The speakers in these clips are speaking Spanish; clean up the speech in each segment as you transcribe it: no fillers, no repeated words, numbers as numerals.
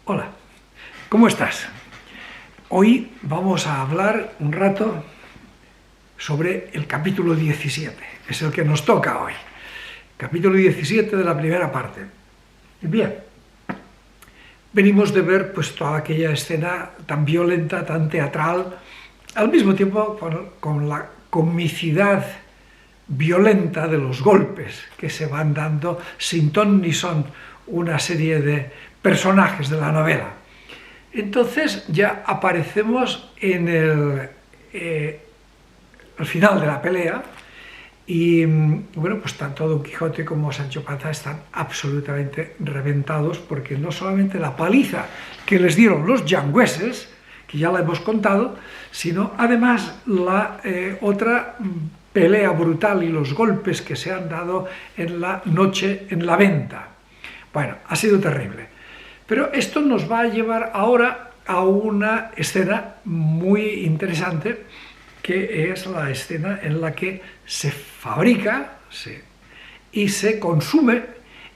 Hola, ¿cómo estás? Hoy vamos a hablar un rato sobre el capítulo 17, es el que nos toca hoy. Capítulo 17 de la primera parte. Bien, venimos de ver pues toda aquella escena tan violenta, tan teatral, al mismo tiempo con la comicidad violenta de los golpes que se van dando sin ton ni son una serie de personajes de la novela. Entonces ya aparecemos en al final de la pelea y bueno, pues tanto Don Quijote como Sancho Panza están absolutamente reventados porque no solamente la paliza que les dieron los yangüeses, que ya la hemos contado, sino además la otra pelea brutal y los golpes que se han dado en la noche en la venta. Bueno, ha sido terrible. Pero esto nos va a llevar ahora a una escena muy interesante, que es la escena en la que se fabrica y se consume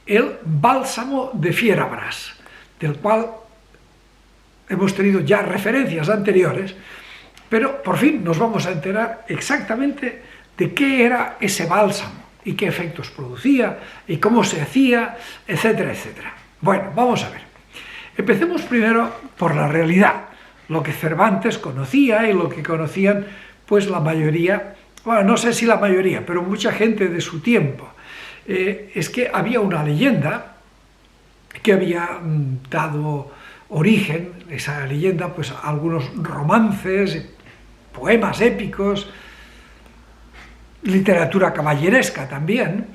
el bálsamo de Fierabrás, del cual hemos tenido ya referencias anteriores, pero por fin nos vamos a enterar exactamente de qué era ese bálsamo y qué efectos producía y cómo se hacía, etcétera, etcétera. Bueno, vamos a ver. Empecemos primero por la realidad, lo que Cervantes conocía y lo que conocían pues la mayoría, bueno, no sé si la mayoría, pero mucha gente de su tiempo. Es que había una leyenda que había dado origen, esa leyenda, pues a algunos romances, poemas épicos, literatura caballeresca también,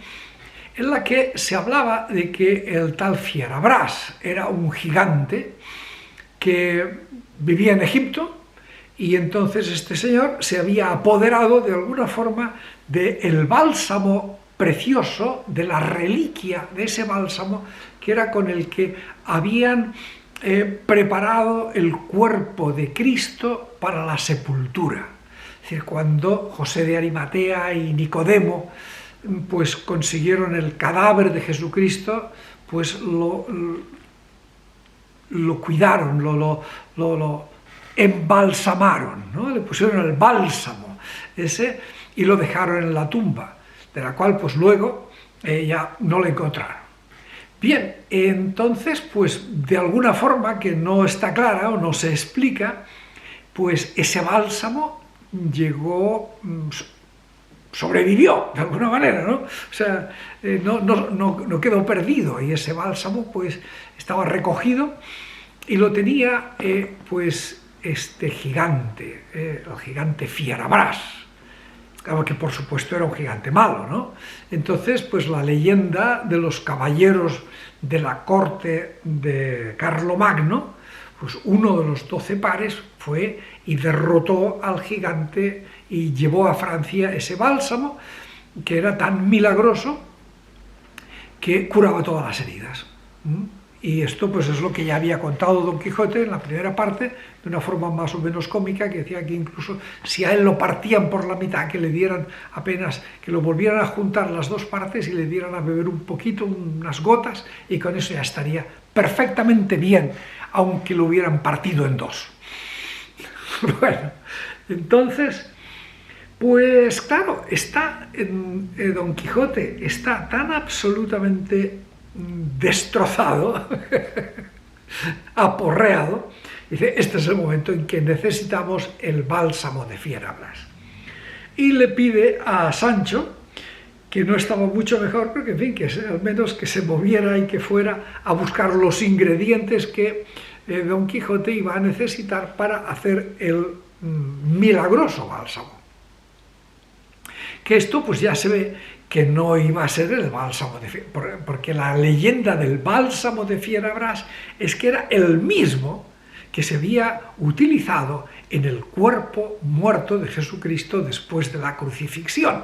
en la que se hablaba de que el tal Fierabrás era un gigante que vivía en Egipto y entonces este señor se había apoderado de alguna forma del bálsamo precioso, de la reliquia de ese bálsamo que era con el que habían preparado el cuerpo de Cristo para la sepultura. Es decir, cuando José de Arimatea y Nicodemo pues consiguieron el cadáver de Jesucristo, pues lo cuidaron, lo embalsamaron, ¿no? Le pusieron el bálsamo ese y lo dejaron en la tumba, de la cual pues luego ya no lo encontraron. Bien, entonces pues de alguna forma que no está clara o no se explica, pues ese bálsamo sobrevivió de alguna manera, ¿no? O sea, no quedó perdido y ese bálsamo pues estaba recogido y lo tenía pues este gigante, el gigante Fierabrás, claro que por supuesto era un gigante malo, ¿no? Entonces pues la leyenda de los caballeros de la corte de Carlomagno, pues uno de los 12 pares fue y derrotó al gigante y llevó a Francia ese bálsamo que era tan milagroso que curaba todas las heridas. Y esto pues es lo que ya había contado Don Quijote en la primera parte, de una forma más o menos cómica, que decía que incluso si a él lo partían por la mitad, que le dieran apenas, que lo volvieran a juntar las dos partes y le dieran a beber un poquito, unas gotas, y con eso ya estaría perfectamente bien, aunque lo hubieran partido en dos. Bueno, entonces, pues claro, Don Quijote está tan absolutamente destrozado, aporreado, dice, este es el momento en que necesitamos el bálsamo de Fierabrás. Y le pide a Sancho, que no estaba mucho mejor, pero que en fin, que al menos que se moviera y que fuera a buscar los ingredientes que Don Quijote iba a necesitar para hacer el milagroso bálsamo. Que esto pues ya se ve que no iba a ser el bálsamo de Fierabrás, porque la leyenda del bálsamo de Fierabrás es que era el mismo que se había utilizado en el cuerpo muerto de Jesucristo después de la crucifixión.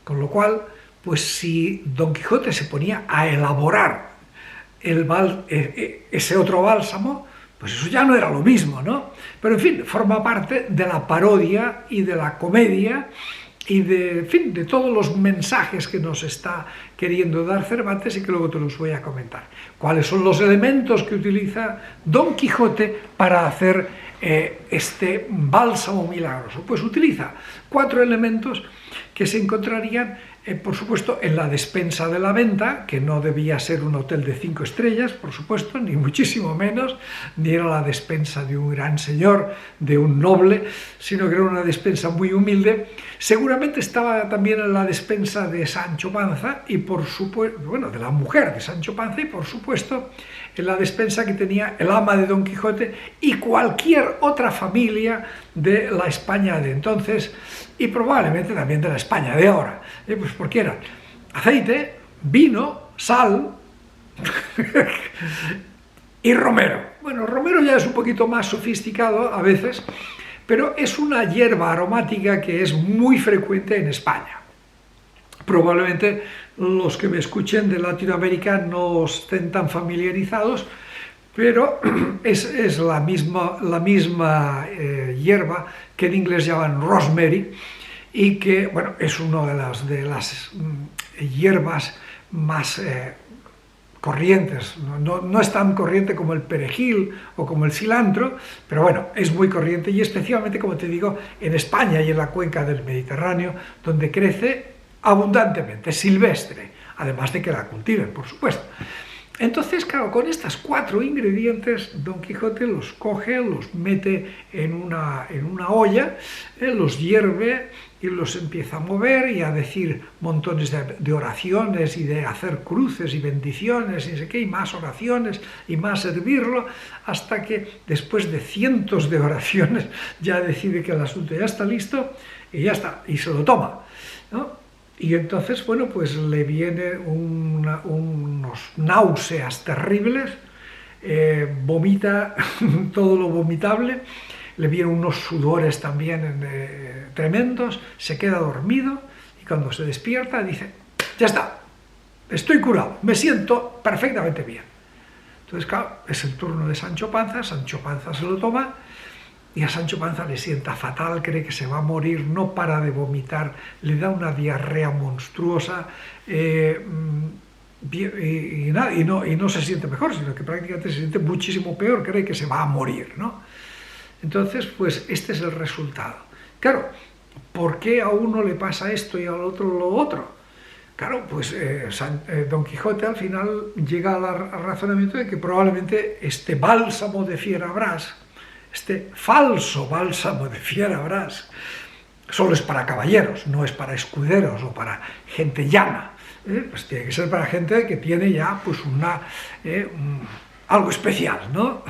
Con lo cual, pues si Don Quijote se ponía a elaborar ese otro bálsamo, pues eso ya no era lo mismo, ¿no? Pero en fin, forma parte de la parodia y de la comedia y en fin, de todos los mensajes que nos está queriendo dar Cervantes y que luego te los voy a comentar. ¿Cuáles son los elementos que utiliza Don Quijote para hacer este bálsamo milagroso? Pues utiliza 4 elementos que se encontrarían, por supuesto, en la despensa de la venta, que no debía ser un hotel de 5 estrellas, por supuesto, ni muchísimo menos, ni era la despensa de un gran señor, de un noble, sino que era una despensa muy humilde. Seguramente estaba también en la despensa de Sancho Panza, y por supuesto, bueno, de la mujer de Sancho Panza, y por supuesto, en la despensa que tenía el ama de Don Quijote y cualquier otra familia de la España de entonces, y probablemente también de la España de ahora, pues porque eran aceite, vino, sal y romero. Bueno, romero ya es un poquito más sofisticado a veces, pero es una hierba aromática que es muy frecuente en España. Probablemente los que me escuchen de Latinoamérica no estén tan familiarizados, pero es la misma hierba que en inglés llaman rosemary, y que, bueno, es una de las hierbas más corrientes. No es tan corriente como el perejil o como el cilantro, pero bueno, es muy corriente, y especialmente, como te digo, en España y en la cuenca del Mediterráneo, donde crece abundantemente, silvestre, además de que la cultiven, por supuesto. Entonces, claro, con estos 4 ingredientes, Don Quijote los coge, los mete en una olla, los hierve y los empieza a mover y a decir montones de oraciones y de hacer cruces y bendiciones y no sé qué, y más oraciones y más servirlo, hasta que después de cientos de oraciones ya decide que el asunto ya está listo y ya está, y se lo toma, ¿no? Y entonces, bueno, pues le viene unos náuseas terribles, vomita todo lo vomitable, le vienen unos sudores también tremendos, se queda dormido y cuando se despierta dice, ya está, estoy curado, me siento perfectamente bien. Entonces, claro, es el turno de Sancho Panza se lo toma, y a Sancho Panza le sienta fatal, cree que se va a morir, no para de vomitar, le da una diarrea monstruosa, y no se siente mejor, sino que prácticamente se siente muchísimo peor, cree que se va a morir, ¿no? Entonces, pues este es el resultado. Claro, ¿por qué a uno le pasa esto y al otro lo otro? Claro, pues Don Quijote al final llega al razonamiento de que probablemente este bálsamo de Fierabrás, este falso bálsamo de Fierabrás, solo es para caballeros, no es para escuderos o para gente llana. Pues tiene que ser para gente que tiene ya pues algo especial, ¿no?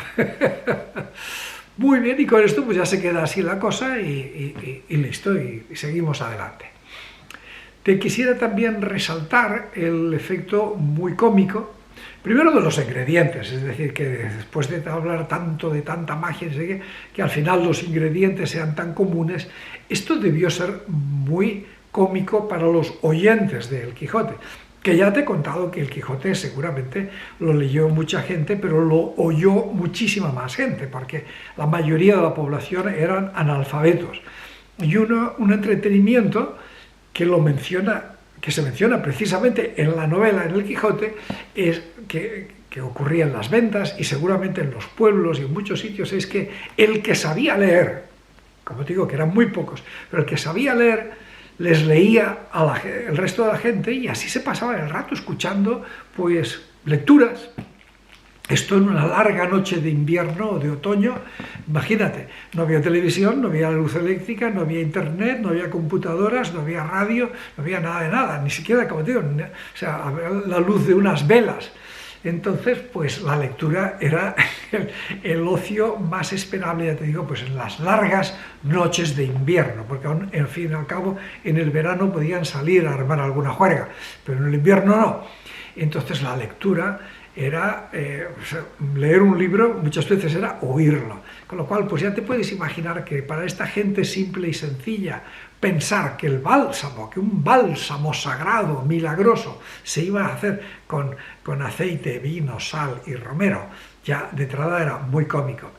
Muy bien, y con esto pues ya se queda así la cosa y listo, y seguimos adelante. Te quisiera también resaltar el efecto muy cómico, primero de los ingredientes, es decir, que después de hablar tanto de tanta magia, que al final los ingredientes sean tan comunes, esto debió ser muy cómico para los oyentes de El Quijote, que ya te he contado que El Quijote seguramente lo leyó mucha gente, pero lo oyó muchísima más gente, porque la mayoría de la población eran analfabetos. Y un entretenimiento que se menciona precisamente en la novela, en El Quijote, es que ocurría en las ventas y seguramente en los pueblos y en muchos sitios, es que el que sabía leer, como te digo que eran muy pocos, pero el que sabía leer les leía el resto de la gente, y así se pasaba el rato escuchando pues lecturas. Esto en una larga noche de invierno o de otoño, imagínate, no había televisión, no había luz eléctrica, no había internet, no había computadoras, no había radio, no había nada de nada, ni siquiera, como te digo, o sea, la luz de unas velas. Entonces, pues la lectura era el ocio más esperable, ya te digo, pues en las largas noches de invierno, porque aún, al fin y al cabo, en el verano podían salir a armar alguna juerga, pero en el invierno no. Entonces la lectura era, leer un libro muchas veces era oírlo, con lo cual pues ya te puedes imaginar que para esta gente simple y sencilla pensar que un bálsamo sagrado, milagroso, se iba a hacer con aceite, vino, sal y romero, ya de entrada era muy cómico.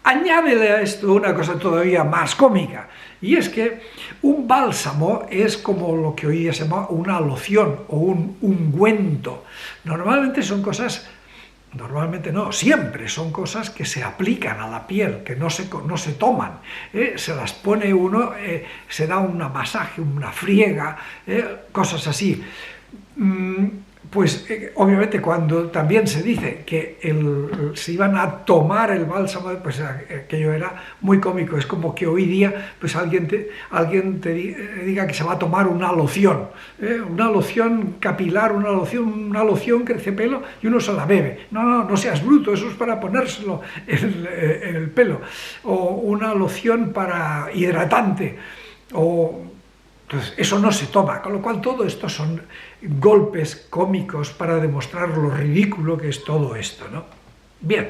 Añádele a esto una cosa todavía más cómica, y es que un bálsamo es como lo que hoy día se llama una loción o un ungüento. Normalmente son cosas, normalmente no, siempre son cosas que se aplican a la piel, que no se toman, se las pone uno, se da un masaje, una friega, cosas así. Pues obviamente cuando también se dice que se iban a tomar el bálsamo, pues aquello era muy cómico. Es como que hoy día pues alguien te diga que se va a tomar una loción capilar, una loción crecepelo, y uno se la bebe. No seas bruto, eso es para ponérselo en el pelo. O una loción para hidratante, entonces, eso no se toma, con lo cual todo esto son golpes cómicos para demostrar lo ridículo que es todo esto, ¿no? Bien,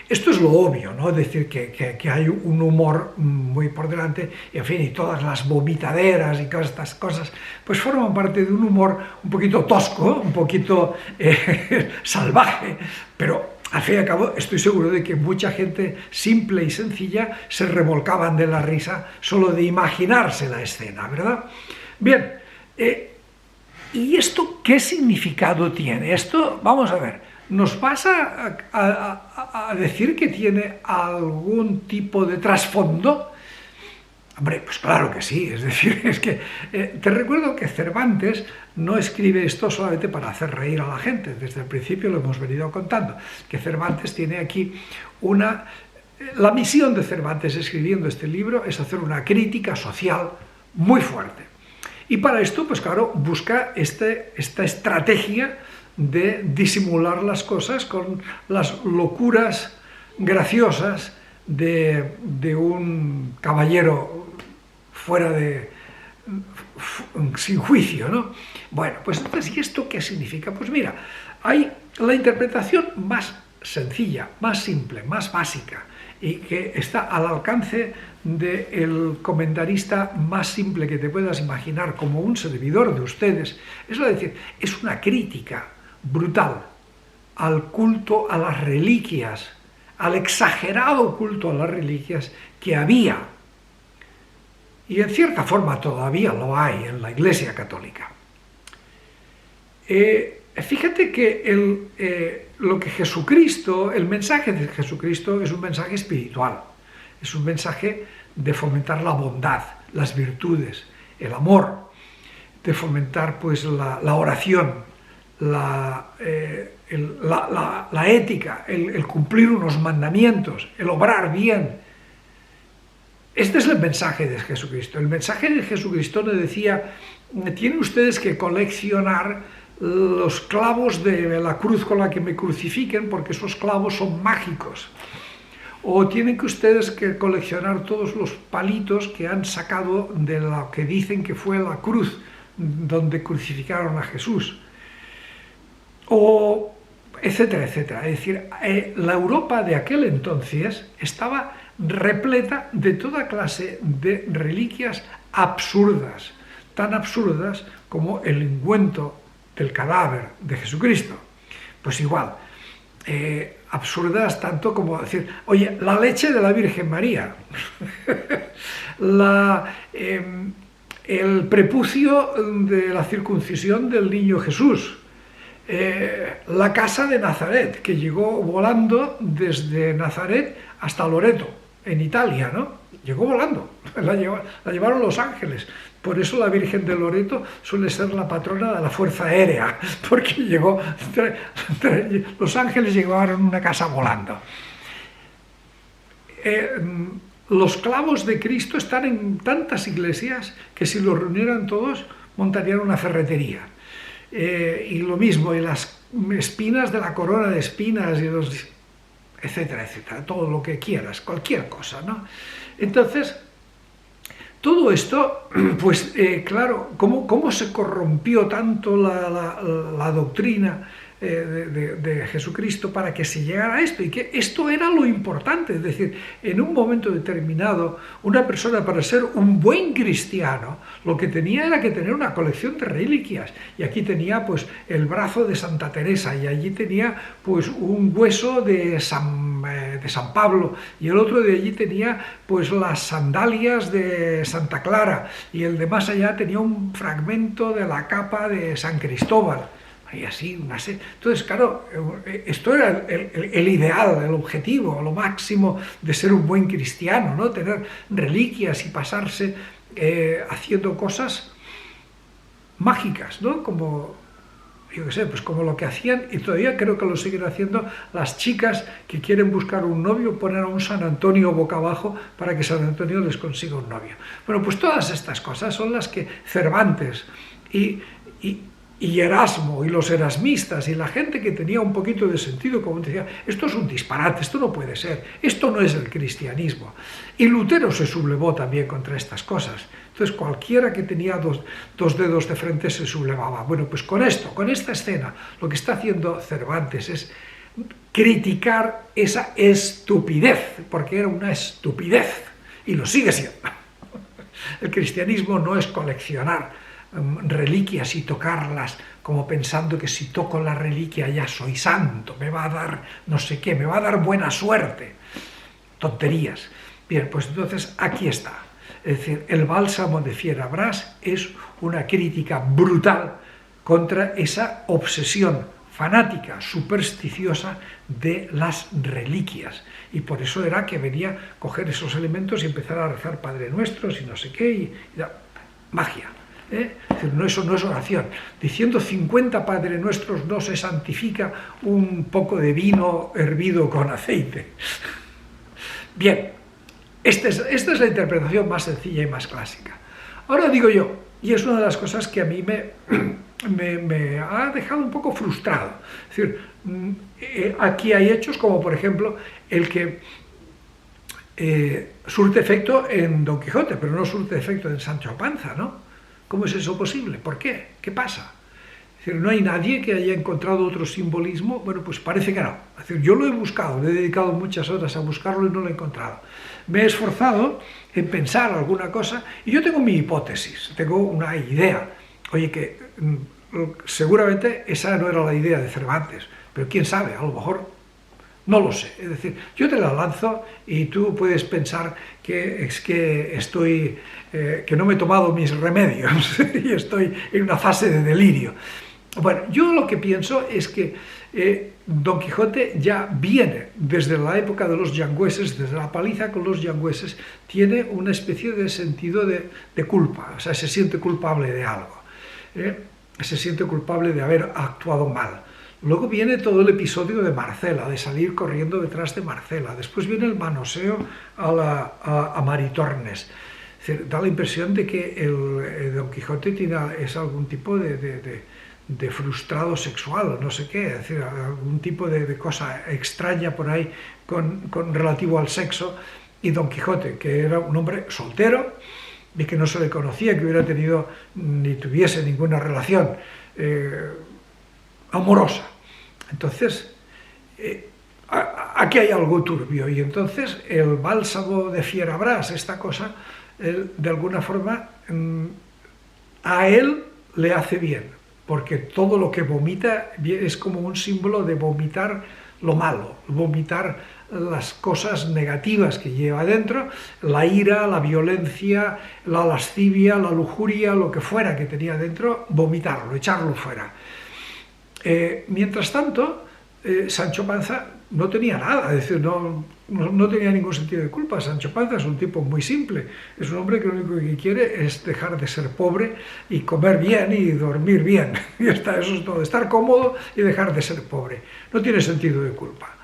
esto es lo obvio, ¿no? Es decir, que hay un humor muy por delante, en fin, y todas las vomitaderas y todas estas cosas, pues forman parte de un humor un poquito tosco, un poquito salvaje, pero al fin y al cabo estoy seguro de que mucha gente simple y sencilla se revolcaban de la risa solo de imaginarse la escena, ¿verdad? Bien, ¿y esto qué significado tiene? Esto, vamos a ver, ¿nos vas a decir que tiene algún tipo de trasfondo? Hombre, pues claro que sí, es decir, es que te recuerdo que Cervantes no escribe esto solamente para hacer reír a la gente, desde el principio lo hemos venido contando, que Cervantes tiene aquí la misión de Cervantes escribiendo este libro es hacer una crítica social muy fuerte. Y para esto, pues claro, busca esta estrategia de disimular las cosas con las locuras graciosas de un caballero sin juicio, ¿no? Bueno, pues entonces, ¿y esto qué significa? Pues mira, hay la interpretación más sencilla, más simple, más básica, y que está al alcance del comentarista más simple que te puedas imaginar, como un servidor de ustedes. Es decir, es una crítica brutal al culto a las reliquias, al exagerado culto a las reliquias que había, y en cierta forma todavía lo hay en la Iglesia Católica. Fíjate que lo que Jesucristo, el mensaje de Jesucristo es un mensaje espiritual, es un mensaje de fomentar la bondad, las virtudes, el amor, de fomentar pues la oración, la ética, el cumplir unos mandamientos, el obrar bien. Este es el mensaje de Jesucristo. El mensaje de Jesucristo le decía: tienen ustedes que coleccionar los clavos de la cruz con la que me crucifiquen, porque esos clavos son mágicos. O tienen que ustedes que coleccionar todos los palitos que han sacado de lo que dicen que fue la cruz donde crucificaron a Jesús. O etcétera, etcétera. Es decir, la Europa de aquel entonces estaba repleta de toda clase de reliquias absurdas, tan absurdas como el ungüento del cadáver de Jesucristo. Pues igual, absurdas tanto como decir, oye, la leche de la Virgen María, el prepucio de la circuncisión del niño Jesús, la casa de Nazaret, que llegó volando desde Nazaret hasta Loreto, en Italia, ¿no? Llegó volando, la llevaron los ángeles. Por eso la Virgen de Loreto suele ser la patrona de la Fuerza Aérea, porque los ángeles llevaron una casa volando. Los clavos de Cristo están en tantas iglesias que si los reunieran todos montarían una ferretería. Y lo mismo, y las espinas de la corona de espinas, y etcétera, etcétera, todo lo que quieras, cualquier cosa, ¿no? Entonces, todo esto, pues claro, ¿cómo se corrompió tanto la doctrina de Jesucristo para que se llegara a esto, y que esto era lo importante. Es decir, en un momento determinado, una persona, para ser un buen cristiano, lo que tenía era que tener una colección de reliquias, y aquí tenía pues el brazo de Santa Teresa, y allí tenía pues un hueso de San Pablo, y el otro de allí tenía pues las sandalias de Santa Clara, y el de más allá tenía un fragmento de la capa de San Cristóbal, y así una serie. Entonces, claro, esto era el ideal, el objetivo, lo máximo de ser un buen cristiano, ¿no? Tener reliquias y pasarse haciendo cosas mágicas, ¿no? Como, yo qué sé, pues como lo que hacían, y todavía creo que lo siguen haciendo, las chicas que quieren buscar un novio, poner a un San Antonio boca abajo para que San Antonio les consiga un novio. Bueno, pues todas estas cosas son las que Cervantes y Erasmo y los erasmistas y la gente que tenía un poquito de sentido común decía, esto es un disparate, esto no puede ser, esto no es el cristianismo. Y Lutero se sublevó también contra estas cosas. Entonces cualquiera que tenía dos dedos de frente se sublevaba. Bueno, pues con esto, con esta escena, lo que está haciendo Cervantes es criticar esa estupidez, porque era una estupidez, y lo sigue siendo. El cristianismo no es coleccionar reliquias y tocarlas como pensando que si toco la reliquia ya soy santo, me va a dar no sé qué, me va a dar buena suerte. Tonterías. Bien, pues entonces aquí está. Es decir, el bálsamo de Fierabras es una crítica brutal contra esa obsesión fanática, supersticiosa de las reliquias. Y por eso era que venía a coger esos elementos y empezar a rezar Padre Nuestros y no sé qué, y magia. No, eso no es oración. Diciendo 50 Padre Nuestros no se santifica un poco de vino hervido con aceite. Bien, esta es la interpretación más sencilla y más clásica. Ahora digo yo, y es una de las cosas que a mí me ha dejado un poco frustrado. Es decir, aquí hay hechos como, por ejemplo, el que surte efecto en Don Quijote, pero no surte efecto en Sancho Panza, ¿no? ¿Cómo es eso posible? ¿Por qué? ¿Qué pasa? Es decir, ¿no hay nadie que haya encontrado otro simbolismo? Bueno, pues parece que no. Es decir, yo lo he buscado, le he dedicado muchas horas a buscarlo y no lo he encontrado. Me he esforzado en pensar alguna cosa y yo tengo mi hipótesis, tengo una idea. Oye, que seguramente esa no era la idea de Cervantes, pero quién sabe, a lo mejor no lo sé. Es decir, yo te la lanzo y tú puedes pensar que es que estoy, que no me he tomado mis remedios y estoy en una fase de delirio. Bueno, yo lo que pienso es que Don Quijote ya viene desde la época de los yangüeses, desde la paliza con los yangüeses, tiene una especie de sentido de culpa, o sea, se siente culpable de algo, se siente culpable de haber actuado mal. Luego viene todo el episodio de Marcela, de salir corriendo detrás de Marcela. Después viene el manoseo a Maritornes. Es decir, da la impresión de que el Don Quijote es algún tipo de frustrado sexual, no sé qué, es decir, algún tipo de cosa extraña por ahí con relativo al sexo. Y Don Quijote, que era un hombre soltero y que no se le conocía, que hubiera tenido ni tuviese ninguna relación amorosa. Entonces, aquí hay algo turbio, y entonces el bálsamo de Fierabras, esta cosa, de alguna forma, a él le hace bien, porque todo lo que vomita es como un símbolo de vomitar lo malo, vomitar las cosas negativas que lleva dentro, la ira, la violencia, la lascivia, la lujuria, lo que fuera que tenía dentro, vomitarlo, echarlo fuera. Mientras tanto, Sancho Panza no tenía nada, es decir, no tenía ningún sentido de culpa. Sancho Panza es un tipo muy simple, es un hombre que lo único que quiere es dejar de ser pobre y comer bien y dormir bien, y eso es todo, estar cómodo y dejar de ser pobre, no tiene sentido de culpa.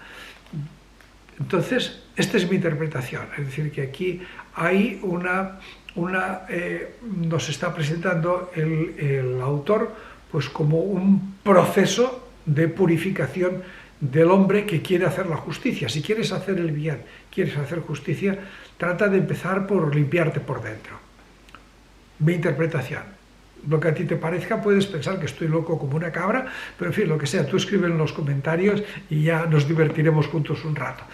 Entonces, esta es mi interpretación, es decir, que aquí hay nos está presentando el autor pues como un proceso de purificación del hombre que quiere hacer la justicia. Si quieres hacer el bien, quieres hacer justicia, trata de empezar por limpiarte por dentro. Mi interpretación. lo que a ti te parezca, puedes pensar que estoy loco como una cabra, pero en fin, lo que sea, tú escribe en los comentarios y ya nos divertiremos juntos un rato.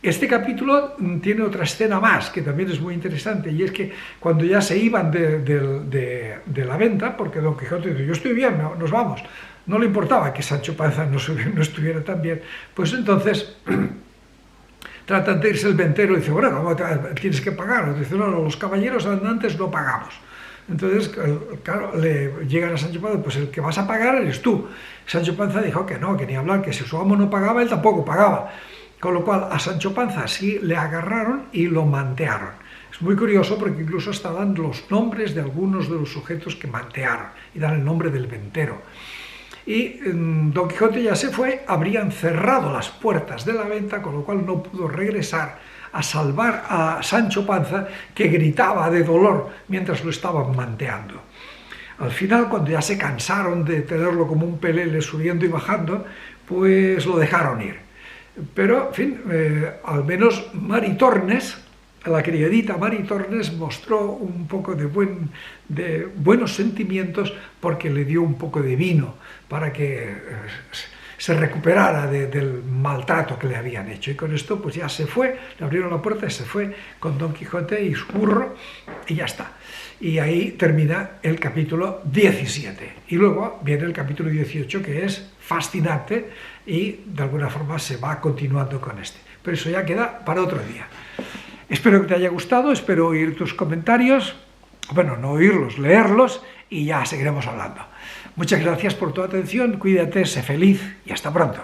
Este capítulo tiene otra escena más, que también es muy interesante, y es que cuando ya se iban de la venta, porque Don Quijote dice, yo estoy bien, nos vamos, no le importaba que Sancho Panza no estuviera tan bien, pues entonces tratan de irse el ventero y dice, bueno, tienes que pagar, dice, no, los caballeros andantes no pagamos. Entonces, claro, le llegan a Sancho Panza, pues el que vas a pagar eres tú. Sancho Panza dijo que no, que ni hablar, que si su amo no pagaba, él tampoco pagaba. Con lo cual a Sancho Panza sí le agarraron y lo mantearon. Es muy curioso porque incluso hasta dan los nombres de algunos de los sujetos que mantearon y dan el nombre del ventero. Y Don Quijote ya se fue, habrían cerrado las puertas de la venta, con lo cual no pudo regresar a salvar a Sancho Panza, que gritaba de dolor mientras lo estaban manteando. Al final, cuando ya se cansaron de tenerlo como un pelele subiendo y bajando, pues lo dejaron ir. Pero, en fin, al menos Maritornes, la criadita Maritornes, mostró un poco de buenos sentimientos porque le dio un poco de vino para que se recuperara del maltrato que le habían hecho. Y con esto pues ya se fue, le abrieron la puerta y se fue con Don Quijote y su burro y ya está. Y ahí termina el capítulo 17. Y luego viene el capítulo 18, que es fascinante y de alguna forma se va continuando con este. Pero eso ya queda para otro día. Espero que te haya gustado, espero oír tus comentarios, bueno, no oírlos, leerlos, y ya seguiremos hablando. Muchas gracias por tu atención, cuídate, sé feliz y hasta pronto.